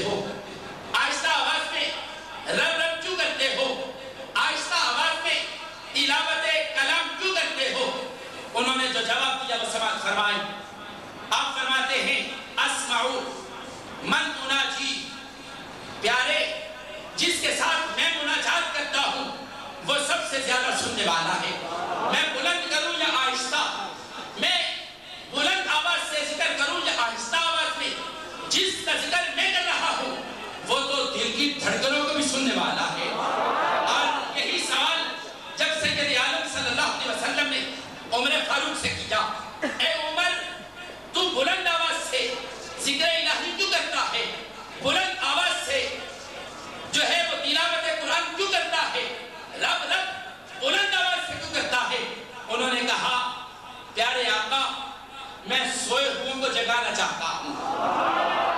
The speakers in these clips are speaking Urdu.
ہو آہستہ آواز میں رب رب کیوں کرتے ہو؟ آہستہ آواز میں تلاوت کلام کیوں کرتے ہو؟ انہوں نے جو جواب دیا وہ سماعت فرمائیں۔ آپ فرماتے ہیں اسمعوا من اناجی، پیارے جس کے ساتھ میں مناجات کرتا ہوں وہ سب سے زیادہ سننے والا ہے۔ میں بلند کروں یا آہستہ، میں بلند آواز سے ذکر کروں یا آہستہ آواز میں، جس کا ذکر میں کر رہا ہوں وہ تو دل کی دھڑکنوں کو بھی سننے والا ہے۔ اور یہی سوال جب سید عالم صلی اللہ علیہ وسلم نے عمر فاروق سے کیا، اے عمر تو بلند آواز سے ذکر الہی کیوں کرتا ہے؟ بلند آواز سے جو ہے وہ تلاوت قرآن کیوں کرتا ہے؟ رب رب بلند آواز سے کیوں کرتا ہے؟ انہوں نے کہا پیارے آقا میں سوئے ہوں کو جگانا چاہتا ہوں،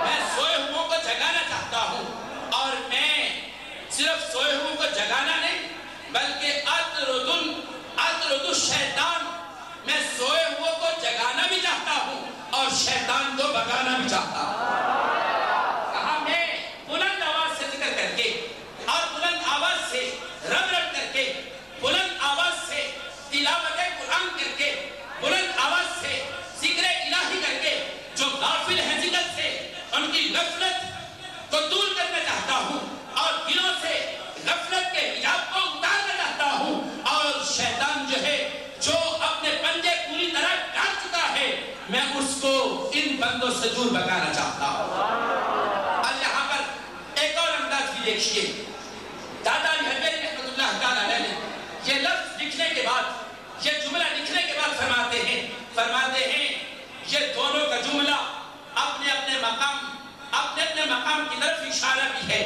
میں سوئے ہوں کو جگانا چاہتا ہوں، اور میں صرف سوئے ہوں کو جگانا نہیں بلکہ اطرد الشیطان، میں سوئے ہوں کو جگانا بھی چاہتا ہوں اور شیطان کو بھگانا بھی چاہتا ہوں۔ کہا میں بلند آواز سے ذکر کر کے اور بلند آواز سے رب رب کر کے، بلند آواز سے تلاوت قرآن کر کے، بلند آواز سے ذکر الہی کر کے جو غافل ہیں ذکر سے ان کی غفلت کو دور کرنا چاہتا ہوں اور دلوں سے غفلت کے حجاب کو اتارنا چاہتا ہوں، اور شیطان جو ہے جو اپنے پنجے پوری طرح کاٹ چکا ہے میں اس کو ان بندوں سے دور بھگانا چاہتا ہوں۔ اور یہاں پر ایک اور انداز بھی دیکھیے، دادا علی حجویری رحمۃ اللہ تعالیٰ علیہ نے یہ لفظ لکھنے کے بعد، یہ جملہ لکھنے کے بعد فرماتے ہیں یہ دونوں کا جملہ اپنے اپنے مقام کی طرف اشارہ بھی ہے۔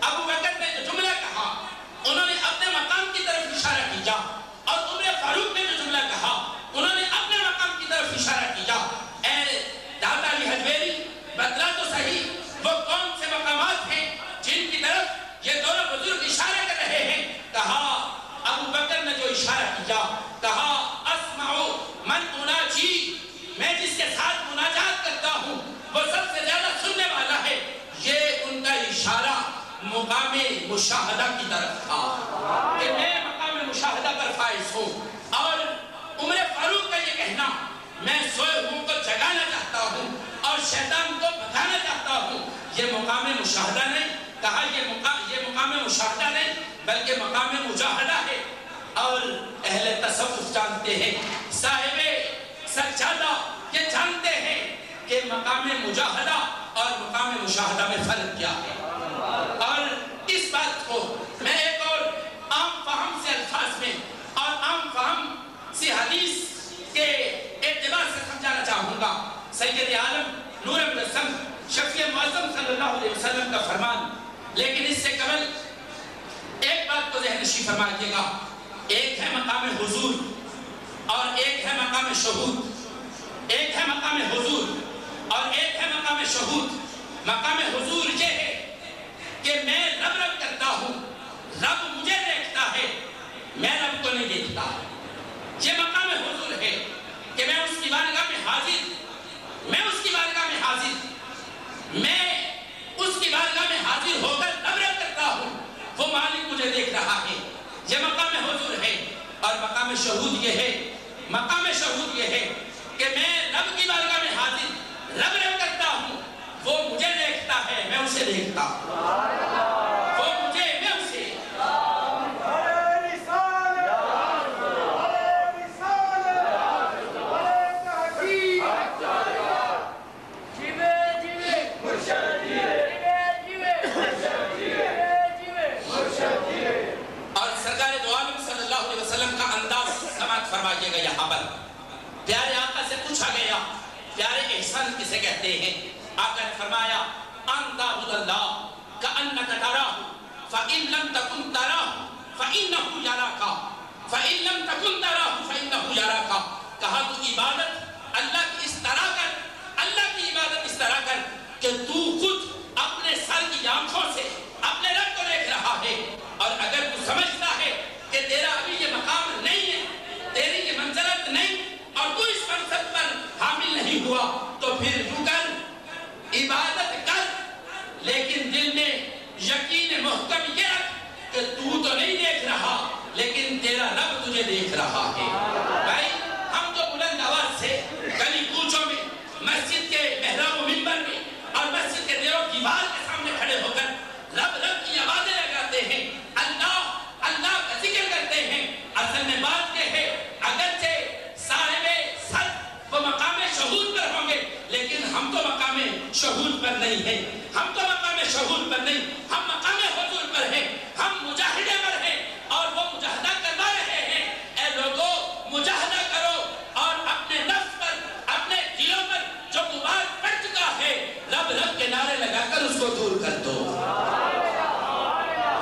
ابو بکر نے جو جملہ کہا انہوں نے اپنے مقام کی طرف اشارہ کیا، اور عمر فاروق نے جو جملہ کہا انہوں نے اپنے مقام کی طرف اشارہ کیا۔ اے دادا علی حجویری بدلا تو صحیح وہ کون سے مقامات ہیں جن کی طرف یہ دونوں بزرگ اشارہ کر رہے ہیں؟ کہا ابو بکر نے جو اشارہ کیا، کہا اسمعوا من اناجی، میں جس کے ساتھ مناجات کرتا ہوں وہ سب سے زیادہ سننے والا ہے۔ یہ ان کا اشارہ مقام مشاہدہ کی طرف تھا کہ میں مقام مشاہدہ پر فائز ہوں، اور عمر فاروق کا یہ کہنا میں سوئے ہوں کو جگانا چاہتا ہوں اور شیطان کو بھگانا چاہتا ہوں، یہ مقام مشاہدہ نہیں، کہا یہ مقام مشاہدہ نہیں بلکہ مقام مجاہدہ ہے۔ اور اہل تصوف جانتے ہیں، صاحب سجادہ یہ جانتے ہیں کہ مقام مجاہدہ اور مقام مشاہدہ میں فرق کیا ہے۔ اور اس بات کو میں ایک اور عام فہم سے الفاظ میں اور عام فہم سے حدیث کے اعتبار سے سمجھانا چاہوں گا۔ سید عالم نور مجسم شفیع معظم صلی اللہ علیہ وسلم کا فرمان، لیکن اس سے قبل ایک بات کو ذہن نشین فرمائیے گا، ایک ہے مقام حضور اور ایک ہے مقام شہود، ایک ہے مقام حضور اور ایک ہے مقام شہود۔ مقام حضور یہ ہے کہ میں رب رب کرتا ہوں، رب مجھے دیکھتا ہے، میں رب کو نہیں دیکھتا۔ یہ مقام حضور ہے کہ میں اس کی بارگاہ میں حاضر، میں اس کی بارگاہ میں حاضر، میں اس کی بارگاہ میں حاضر ہو کر رب رب کرتا ہوں، وہ مالک مجھے دیکھ رہا ہے۔ یہ مقام حضور ہے۔ اور مقام شہود یہ ہے، مقام شہود یہ ہے کہ میں رب کی بارگاہ میں حاضر رب رب کرتا ہوں، وہ مجھے دیکھتا ہے، میں اسے دیکھتا ہوں، وہ مجھے، میں اسے۔ اور سرکار دو عالم صلی اللہ علیہ وسلم کا انداز سماعت فرمائیے گا۔ یہاں پر پیارے آقا سے پوچھا گیا پیارے احسان کسے کہتے ہیں؟ آقا نے فرمایا ان تعبد اللہ کأنک تراہ فإن لم تکن تراہ فإنہ یراک فإن لم تکن تراہ فإنہ یراک۔ کہا تو عبادت اللہ کی اس طرح کر، اللہ کی عبادت اس طرح کر کہ تو خود اپنے سر کی آنکھوں سے اپنے رب کو دیکھ رہا ہے، اور اگر تو سمجھتا ہے کہ تیرا ابھی یہ مقام نہیں ہے، تیری یہ منزلت نہیں اور تو اس منصب پر حامل نہیں ہوا، تو پھر رکن عبادت کر، لیکن دل میں یقین محکم یہ رکھ کہ تو نہیں دیکھ رہا لیکن تیرا رب تجھے دیکھ رہا ہے۔ بھائی ہم تو بلند آواز سے گلی کوچوں میں، مسجد کے محراب و منبر میں اور مسجد کے دیروں دیوار کے سامنے کھڑے ہو کر رب رب کی آوازیں لگاتے ہیں، اللہ اللہ کا ذکر کرتے ہیں۔ اصل میں بات یہ ہے اگرچہ صاحب صد وہ مقام شہود پر ہوں گے لیکن ہم تو مقام شہود پر نہیں ہیں، ہم تو مقام شہود پر نہیں، ہم مقام حضور پر ہیں، ہم مجاہدے پر ہیں اور وہ مجاہدہ کروا رہے ہیں۔ اے لوگوں مجاہدہ کرو اور اپنے نفس پر، اپنے دلوں پر جو غبار پڑ چکا ہے رب رب کے نعرے لگا کر اس کو دور کر دو،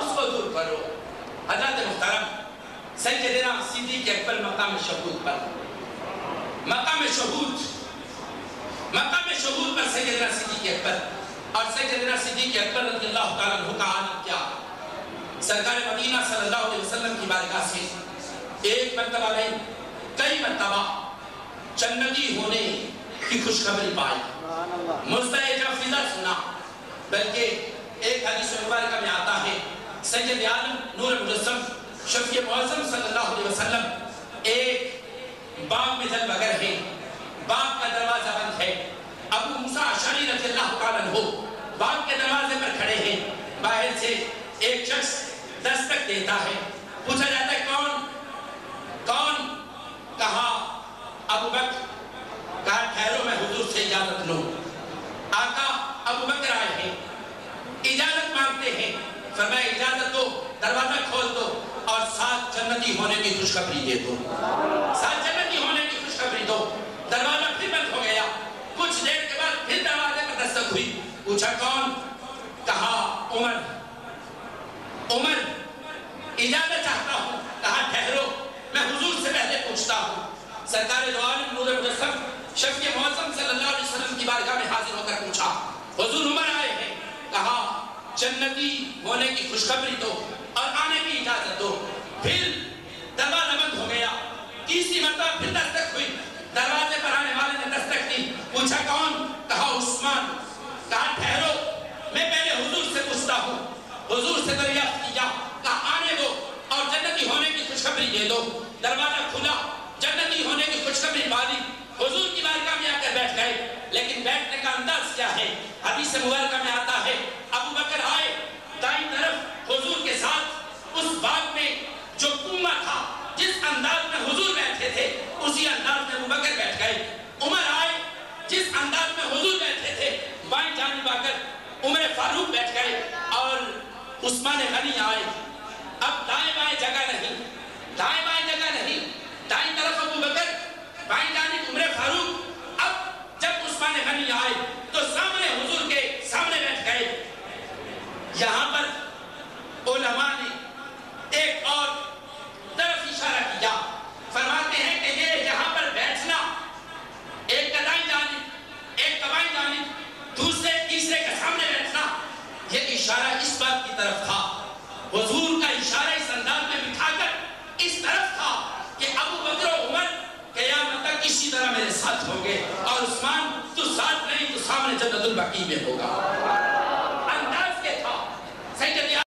اس کو دور کرو۔ حضرت محترم سیدنا صدیق اکبر مقام شہود پر، مقام شہود پر سیدنا صدیق اکبر اور سیدنا صدیق اکبر رضی اللہ تعالیٰ عنہ کا عالم کیا، سرکار مدینہ صلی اللہ علیہ وسلم کی بارگاہ سے ایک مرتبہ نہیں کئی مرتبہ جنتی ہونے کی خوشخبری پائی، مزدہ جب فضا سنا، بلکہ ایک حدیث مبارکہ میں آتا ہے سید عالم نور مجسم شفیع معظم صلی اللہ علیہ وسلم ایک باغ میں جل بگر ہے، باغ کا دروازہ بند ہے، ابو موسیٰ اشعری رضی اللہ تعالیٰ عنہ باغ کے دروازے پر کھڑے ہیں، باہر سے ایک شخص دستک دیتا ہے، پوچھا جاتا ہے کون؟ کہا ابو بکر، کہا ٹھہرو میں حضور سے اجازت لوں۔ آقا ابو بکر آئے ہیں، اجازت مانگتے ہیں، فرمایا اجازت دو، دروازہ کھول دو اور ساتھ جنتی ہونے کی خوشخبری دے دو، ساتھ جنتی ہونے کی خوشخبری دو۔ دروازہ پھر بند ہو گیا، کچھ دیر کے بعد پھر دروازے پر دستک ہوئی، پوچھا کون؟ کہا عمر، اجازت چاہتا ہوں، کہا ٹھہرو میں حضور سے پہلے پوچھتا ہوں۔ سرکار دو عالم نور مجسم شفیع معظم صلی اللہ علیہ وسلم کی بارگاہ میں حاضر ہو کر پوچھا، حضور عمر آئے ہیں، کہا جنتی ہونے کی خوشخبری دو اور آنے کی اجازت دو۔ پھر دروازہ بند ہو گیا، تیسری مرتبہ پھر دستک ہوئی، دروازے پر آنے والے نے دستک دی، پوچھا کون؟ کہا عثمان، کہا ٹھہرو میں پہلے حضور سے پوچھتا ہوں، حضور سے دریافت کیا، کہا آنے دو اور جنتی ہونے کی خوشخبری دے دو۔ دروازہ کھلا، جنتی ہونے کی خوشخبری پالی، حضور کی بارگاہ میں آ کر بیٹھ گئے، لیکن بیٹھنے کا انداز کیا ہے؟ حدیث مبارکہ میں آتا ہے ابو بکر آئے دائیں طرف حضور کے ساتھ، اس باغ میں جو کنواں تھا جس انداز میں حضور بیٹھے تھے اسی انداز میں ابو بکر بیٹھ گئے۔ عمر آئے جس انداز میں حضور بیٹھے تھے بائیں جانب آ کر عمر فاروق بیٹھ گئے اور عثمان غنی آئے۔ اب دائیں بائیں جگہ نہیں، دائیں بائیں جگہ نہیں، دائیں طرف ابو بکر، بائیں جانب عمر فاروق۔ اب جب عثمان غنی آئے تو سامنے حضور کے سامنے بیٹھ گئے۔ یہاں پر علماء نے ایک اور طرف اشارہ کیا، فرماتے ہیں کہ یہ یہاں پر بیٹھنا ایک کا دائیں جانب ایک کا بائیں جانب دوسرے تیسرے کے سامنے بیٹھنا، یہ اشارہ اس بات کی طرف تھا، حضور کا اشارہ اس انداز میں بٹھا کر اس طرف تھا کہ ابو بکر و عمر قیامت تک اسی طرح میرے ساتھ ہوں گے اور عثمان تو ساتھ نہیں تو سامنے جنت البقیع میں ہوگا۔